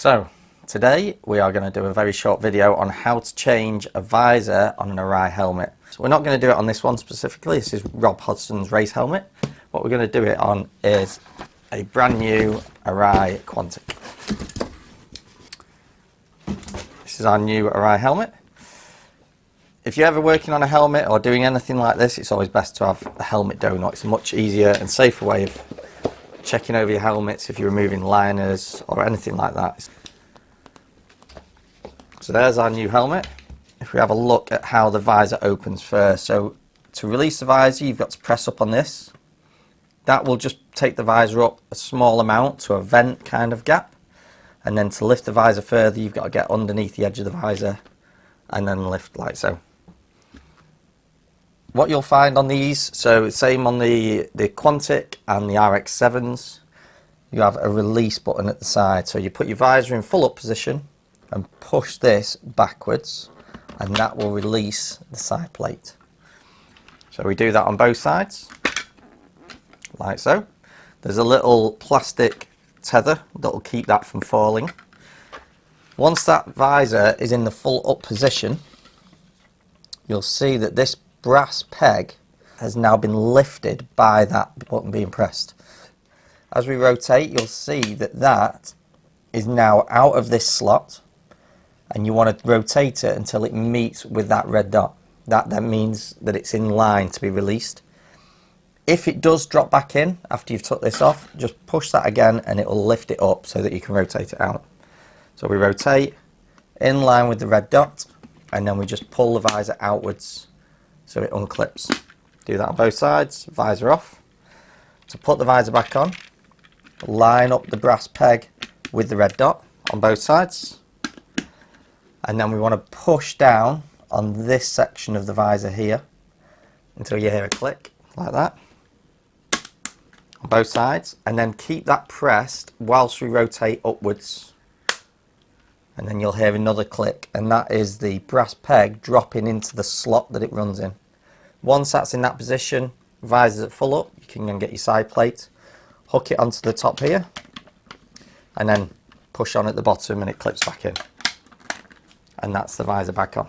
So today we are going to do a very short video on how to change a visor on an Arai helmet. So we're not going to do it on this one specifically. This is Rob Hodgson's race helmet. What we're going to do it on is a brand new Arai Quantic. This is our new Arai helmet. If you're ever working on a helmet or doing anything like this, it's always best to have a helmet donut. It's a much easier and safer way of checking over your helmets if you're removing liners or anything like that. So there's our new helmet. If we have a look at how the visor opens first. So to release the visor, you've got to press up on this. That will just take the visor up a small amount to a vent kind of gap. And then to lift the visor further, you've got to get underneath the edge of the visor and then lift like so. What you'll find on these, so same on the Quantic and the RX-7s, you have a release button at the side. So you put your visor in full up position and push this backwards, and that will release the side plate. So we do that on both sides, like so. There's a little plastic tether that will keep that from falling. Once that visor is in the full up position, you'll see that this brass peg has now been lifted by that button being pressed. As we rotate, you'll see that that is now out of this slot, and you want to rotate it until it meets with that red dot. That then means that it's in line to be released. If it does drop back in after you've took this off, just push that again and it will lift it up so that you can rotate it out. So we rotate in line with the red dot, and then we just pull the visor outwards so it unclips. Do that on both sides, visor off. To put the visor back on, line up the brass peg with the red dot on both sides. And then we want to push down on this section of the visor here until you hear a click, like that, on both sides. And then keep that pressed whilst we rotate upwards. And then you'll hear another click, and that is the brass peg dropping into the slot that it runs in. Once that's in that position, visor's at full up, you can then get your side plate, hook it onto the top here, and then push on at the bottom and it clips back in. And that's the visor back on.